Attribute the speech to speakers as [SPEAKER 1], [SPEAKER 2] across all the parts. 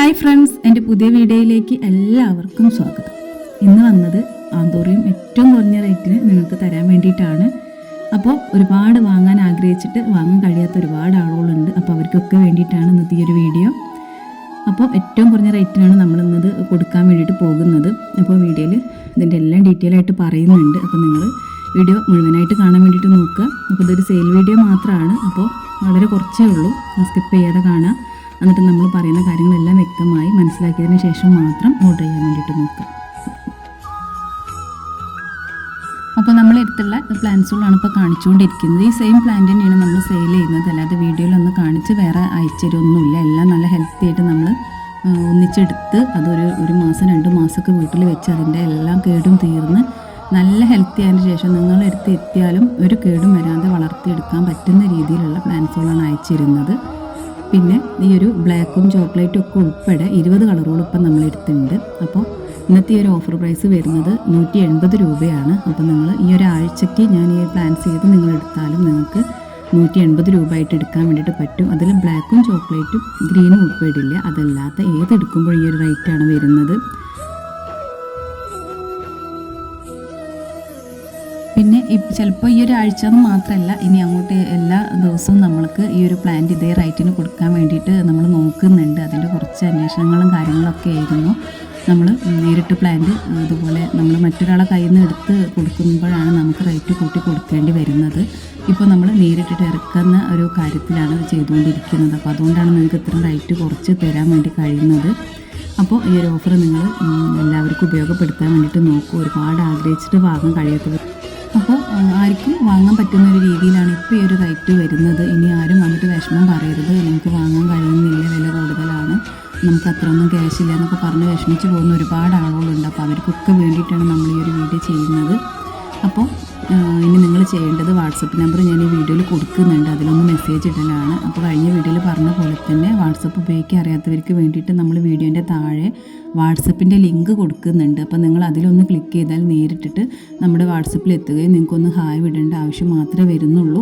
[SPEAKER 1] Hi friends, എൻ്റെ പുതിയ വീഡിയോയിലേക്ക് എല്ലാവർക്കും സ്വാഗതം. ഇന്ന് വന്നത് ആന്തൂറിയം ഏറ്റവും കുറഞ്ഞ റേറ്റിന് നിങ്ങൾക്ക് തരാൻ വേണ്ടിയിട്ടാണ്. അപ്പോൾ ഒരുപാട് വാങ്ങാൻ ആഗ്രഹിച്ചിട്ട് വാങ്ങാൻ കഴിയാത്ത ഒരുപാട് ആളുകളുണ്ട്. അപ്പോൾ അവർക്കൊക്കെ വേണ്ടിയിട്ടാണ് ഇന്നത്തെ ഈ ഒരു വീഡിയോ. അപ്പോൾ ഏറ്റവും കുറഞ്ഞ റേറ്റിനാണ് നമ്മൾ ഇന്നത് കൊടുക്കാൻ വേണ്ടിയിട്ട് പോകുന്നത്. അപ്പോൾ വീഡിയോയിൽ ഇതിൻ്റെ എല്ലാം ഡീറ്റെയിൽ ആയിട്ട് പറയുന്നുണ്ട്. അപ്പോൾ നിങ്ങൾ വീഡിയോ മുഴുവനായിട്ട് കാണാൻ വേണ്ടിയിട്ട് നോക്കുക. അപ്പോൾ ഇതൊരു സെയിൽ വീഡിയോ മാത്രമാണ്. അപ്പോൾ വളരെ കുറച്ചേ ഉള്ളൂ, സ്കിപ്പ് ചെയ്യാതെ കാണുക. എന്നിട്ട് നമ്മൾ പറയുന്ന കാര്യങ്ങളെല്ലാം വ്യക്തമായി മനസ്സിലാക്കിയതിന് ശേഷം മാത്രം ഓർഡർ ചെയ്യാൻ വേണ്ടിയിട്ട് നോക്കുക. അപ്പോൾ നമ്മളെടുത്തുള്ള പ്ലാന്റ്സുകളാണ് ഇപ്പോൾ കാണിച്ചുകൊണ്ടിരിക്കുന്നത്. ഈ സെയിം പ്ലാന്റ് തന്നെയാണ് നമ്മൾ സെയിൽ ചെയ്യുന്നത്. അല്ലാതെ വീഡിയോയിലൊന്ന് കാണിച്ച് വേറെ അയച്ചുതരൊന്നുമില്ല. എല്ലാം നല്ല ഹെൽത്തി ആയിട്ട് നമ്മൾ ഒന്നിച്ചെടുത്ത് അതൊരു മാസം 2 മാസമൊക്കെ വീട്ടിൽ വെച്ച് അതിൻ്റെ എല്ലാം കേടും തീർന്ന് നല്ല ഹെൽത്തി ആയതിന് ശേഷം നിങ്ങളെടുത്ത് എത്തിയാലും ഒരു കേടും വരാതെ വളർത്തിയെടുക്കാൻ പറ്റുന്ന രീതിയിലുള്ള പ്ലാന്റ്സുകളാണ് അയച്ചിരുന്നത്. പിന്നെ ഈ ഒരു ബ്ലാക്കും ചോക്ലേറ്റും ഒക്കെ ഉൾപ്പെടെ 20 കളറുകൾ ഇപ്പം നമ്മളെടുത്തിട്ടുണ്ട്. അപ്പോൾ ഇന്നത്തെ ഈ ഒരു ഓഫർ പ്രൈസ് വരുന്നത് 180 രൂപയാണ്. അപ്പോൾ നിങ്ങൾ ഈ ഒരാഴ്ചയ്ക്ക് ഞാൻ ഈ പ്ലാൻസ് ചെയ്ത് നിങ്ങളെടുത്താലും നിങ്ങൾക്ക് 180 രൂപ ആയിട്ട് എടുക്കാൻ വേണ്ടിയിട്ട് പറ്റും. അതിൽ ബ്ലാക്കും ചോക്ലേറ്റും ഗ്രീനും ഉൾപ്പെടില്ല. അതല്ലാത്ത ഏതെടുക്കുമ്പോൾ ഈ ഒരു റേറ്റാണ് വരുന്നത്. പിന്നെ ചിലപ്പോൾ ഈ ഒരു ആഴ്ച എന്ന് മാത്രമല്ല, ഇനി അങ്ങോട്ട് എല്ലാ ദിവസവും നമ്മൾക്ക് ഈ ഒരു പ്ലാന്റ് ഇതേ റേറ്റിന് കൊടുക്കാൻ വേണ്ടിയിട്ട് നമ്മൾ നോക്കുന്നുണ്ട്. അതിൻ്റെ കുറച്ച് അന്വേഷണങ്ങളും കാര്യങ്ങളൊക്കെ ആയിരുന്നു. നമ്മൾ നേരിട്ട് പ്ലാന്റ് ഇതുപോലെ നമ്മൾ മറ്റൊരാളെ കയ്യിൽ നിന്ന് എടുത്ത് കൊടുക്കുമ്പോഴാണ് നമുക്ക് റേറ്റ് കൂട്ടി കൊടുക്കേണ്ടി വരുന്നത്. ഇപ്പോൾ നമ്മൾ നേരിട്ടിട്ട് ഇറക്കുന്ന ഒരു കാര്യത്തിലാണ് ചെയ്തുകൊണ്ടിരിക്കുന്നത്. അപ്പോൾ അതുകൊണ്ടാണ് നിങ്ങൾക്ക് ഇത്രയും റേറ്റ് കുറച്ച് തരാൻ വേണ്ടി കഴിയുന്നത്. അപ്പോൾ ഈ ഒരു ഓഫർ നിങ്ങൾ എല്ലാവർക്കും ഉപയോഗപ്പെടുത്താൻ വേണ്ടിയിട്ട് നോക്കൂ. ഒരുപാട് ആഗ്രഹിച്ചിട്ട് വാങ്ങാൻ കഴിയാത്തവർ, അപ്പോൾ ആർക്കും വാങ്ങാൻ പറ്റുന്ന ഒരു രീതിയിലാണ് ഇപ്പോൾ ഈ ഒരു റേറ്റ് വരുന്നത്. ഇനി ആരും വന്നിട്ട് വിഷമം പറയരുത്, നമുക്ക് വാങ്ങാൻ കഴിയുന്നില്ല, വില കൂടുതലാണ്, നമുക്ക് അത്രയൊന്നും ക്യാഷില്ല എന്നൊക്കെ പറഞ്ഞ് വിഷമിച്ച് പോകുന്ന ഒരുപാട് ആളുകളുണ്ട്. അപ്പോൾ അവർക്കൊക്കെ വേണ്ടിയിട്ടാണ് നമ്മൾ ഈ ഒരു വീഡിയോ ചെയ്യുന്നത്. അപ്പോൾ ഇനി നിങ്ങൾ ചെയ്യേണ്ടത് വാട്സപ്പ് നമ്പർ ഞാൻ ഈ വീഡിയോയിൽ കൊടുക്കുന്നുണ്ട്, അതിലൊന്ന് മെസ്സേജ് ഇടലാണ്. അപ്പോൾ കഴിഞ്ഞ വീഡിയോയിൽ പറഞ്ഞ പോലെ തന്നെ വാട്സപ്പ് ഉപയോഗിക്കാൻ അറിയാത്തവർക്ക് വേണ്ടിയിട്ട് നമ്മൾ വീഡിയോൻ്റെ താഴെ വാട്സപ്പിൻ്റെ ലിങ്ക് കൊടുക്കുന്നുണ്ട്. അപ്പോൾ നിങ്ങൾ അതിലൊന്ന് ക്ലിക്ക് ചെയ്താൽ നേരിട്ടിട്ട് നമ്മുടെ വാട്സപ്പിൽ എത്തുകയും നിങ്ങൾക്കൊന്ന് ഹായ് വിടേണ്ട ആവശ്യം മാത്രമേ വരുന്നുള്ളൂ.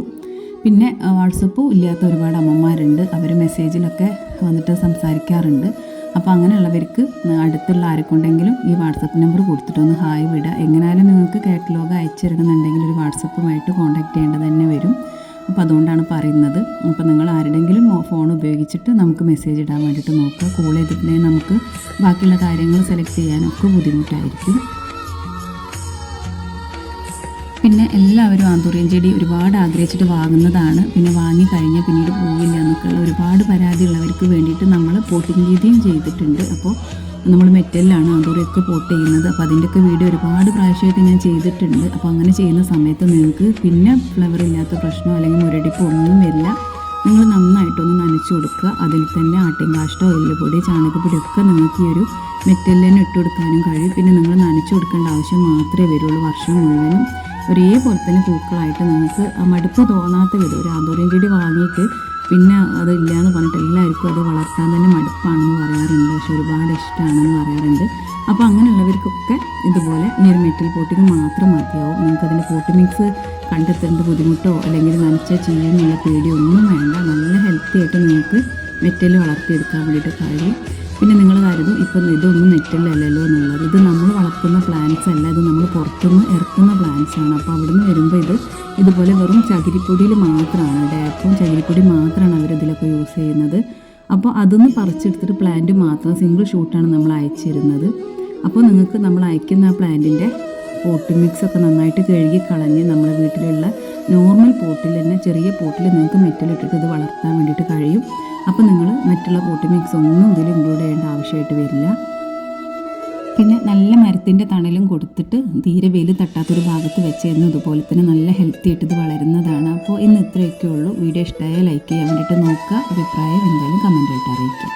[SPEAKER 1] പിന്നെ വാട്സപ്പ് ഇല്ലാത്ത ഒരുപാട് അമ്മമാരുണ്ട്, അവർ മെസ്സേജിലൊക്കെ വന്നിട്ട് സംസാരിക്കാറുണ്ട്. അപ്പോൾ അങ്ങനെയുള്ളവർക്ക് അടുത്തുള്ള ആർക്കുണ്ടെങ്കിലും ഈ വാട്സപ്പ് നമ്പർ കൊടുത്തിട്ടൊന്ന് ഹായ് വിടുക. എങ്ങനെയാലും നിങ്ങൾക്ക് കാറ്റലോഗ് അയച്ചു തരണമെന്നുണ്ടെങ്കിൽ ഒരു വാട്സപ്പുമായിട്ട് കോൺടാക്ട് ചെയ്യേണ്ടത് തന്നെ വരും. അപ്പോൾ അതുകൊണ്ടാണ് പറയുന്നത്. അപ്പോൾ നിങ്ങൾ ആരുടെങ്കിലും ഫോൺ ഉപയോഗിച്ചിട്ട് നമുക്ക് മെസ്സേജ് ഇടാൻ വേണ്ടിയിട്ട് നോക്കുക. കോൾ ചെയ്തിട്ടുണ്ടെങ്കിൽ നമുക്ക് ബാക്കിയുള്ള കാര്യങ്ങൾ സെലക്ട് ചെയ്യാനൊക്കെ ബുദ്ധിമുട്ടായിരിക്കും. പിന്നെ എല്ലാവരും ആന്തൂറിയം ചെടി ഒരുപാട് ആഗ്രഹിച്ചിട്ട് വാങ്ങുന്നതാണ്. പിന്നെ വാങ്ങിക്കഴിഞ്ഞാൽ പിന്നീട് പോവില്ല എന്നൊക്കെയുള്ള ഒരുപാട് പരാതിയുള്ളവർക്ക് വേണ്ടിയിട്ട് നമ്മൾ പോട്ടിങ് രീതിയും ചെയ്തിട്ടുണ്ട്. അപ്പോൾ നമ്മൾ മെറ്റലിലാണ് ആന്തൂറിയൊക്കെ പോട്ട് ചെയ്യുന്നത്. അപ്പോൾ അതിൻ്റെയൊക്കെ വീഡിയോ ഒരുപാട് പ്രാവശ്യമായിട്ട് ഞാൻ ചെയ്തിട്ടുണ്ട്. അപ്പോൾ അങ്ങനെ ചെയ്യുന്ന സമയത്ത് നിങ്ങൾക്ക് പിന്നെ ഫ്ലവർ ഇല്ലാത്ത പ്രശ്നമോ അല്ലെങ്കിൽ മുരടിപ്പോ ഒന്നും വരില്ല. നിങ്ങൾ നന്നായിട്ടൊന്ന് നനച്ചു കൊടുക്കുക. അതിൽ തന്നെ ആട്ടിൻകാഷ്ടോ എല്ലുപൊടി ചാണകപ്പൊടി ഒക്കെ നിങ്ങൾക്ക് ഈ ഒരു മെറ്റലിൽ തന്നെ ഇട്ട് കൊടുക്കാനും കഴിയും. പിന്നെ നിങ്ങൾ നനച്ചു കൊടുക്കേണ്ട ആവശ്യം മാത്രമേ വരുള്ളൂ. വർഷം മുഴുവനും ഒരേപോലെ തന്നെ പൂക്കളായിട്ട് നിങ്ങൾക്ക് മടുപ്പ് തോന്നാത്ത വിധം. ഒരു ആന്തൂറിയം ചെടി വാങ്ങിയിട്ട് പിന്നെ അതില്ല എന്ന് പറഞ്ഞിട്ട് എല്ലാവർക്കും അത് വളർത്താൻ തന്നെ മടുപ്പാണെന്ന് പറയാറുണ്ട്, പക്ഷെ ഒരുപാട് ഇഷ്ടമാണെന്ന് പറയാറുണ്ട്. അപ്പോൾ അങ്ങനെയുള്ളവർക്കൊക്കെ ഇതുപോലെ ഈ ഒരു മെറ്റൽ പോട്ടിങ് മാത്രം മതിയാവും. നിങ്ങൾക്കതിൻ്റെ പോട്ട് മിക്സ് കണ്ടെത്തേണ്ട ബുദ്ധിമുട്ടോ അല്ലെങ്കിൽ നനച്ച ചെയ്യാനുള്ള പേടിയോ ഒന്നും വേണ്ട. നല്ല ഹെൽത്തി ആയിട്ട് നിങ്ങൾക്ക് മെറ്റൽ വളർത്തിയെടുക്കാൻ വേണ്ടിയിട്ട് കഴിയും. പിന്നെ നിങ്ങൾ കരുതും ഇപ്പം ഇതൊന്നും മെറ്റലല്ലല്ലോ എന്നുള്ളത്. ഇത് നമ്മൾ വളർത്തുന്ന പ്ലാന്റ്സ് അല്ല, ഇത് നമ്മൾ പുറത്തുനിന്ന് ഇറക്കുന്ന പ്ലാന്റ്സ് ആണ്. അപ്പോൾ അവിടെ നിന്ന് വരുമ്പോൾ ഇതുപോലെ വെറും ചകിരിപ്പൊടിയിൽ മാത്രമാണ്, ഡാപ്പും ചകിരിപ്പൊടി മാത്രമാണ് അവരിതിലൊക്കെ യൂസ് ചെയ്യുന്നത്. അപ്പോൾ അതൊന്ന് പറിച്ചെടുത്തിട്ട് പ്ലാന്റ് മാത്രം സിംഗിൾ ഷൂട്ടാണ് നമ്മൾ അയച്ചിരുന്നത്. അപ്പോൾ നിങ്ങൾക്ക് നമ്മൾ അയക്കുന്ന ആ പ്ലാന്റിൻ്റെ പോട്ട് മിക്സൊക്കെ നന്നായിട്ട് കഴുകി കളഞ്ഞ് നമ്മുടെ വീട്ടിലുള്ള നോർമൽ പോട്ടിൽ തന്നെ ചെറിയ പോട്ടിൽ നിങ്ങൾക്ക് മെറ്റലിട്ടിട്ട് ഇത് വളർത്താൻ വേണ്ടിയിട്ട് കഴിയും. അപ്പോൾ നിങ്ങൾ മറ്റുള്ള പോട്ട് മിക്സ് ഒന്നും ഇതിൽ ഇൻക്ലൂഡ് ചെയ്യേണ്ട ആവശ്യമായിട്ട് വരില്ല. പിന്നെ നല്ല മരത്തിൻ്റെ തണലും കൊടുത്തിട്ട് തീരെ വെയിൽ തട്ടാത്തൊരു ഭാഗത്ത് വെച്ചിരുന്നു. ഇതുപോലെ തന്നെ നല്ല ഹെൽത്തി ആയിട്ട് ഇത് വളരുന്നതാണ്. അപ്പോൾ ഇന്ന് ഇത്രയൊക്കെ ഉള്ളൂ. വീഡിയോ ഇഷ്ടമായാൽ ലൈക്ക് ചെയ്യാൻ വേണ്ടിയിട്ട് നോക്കുക. അഭിപ്രായം എന്തായാലും കമൻ്റായിട്ട് അറിയിക്കുക.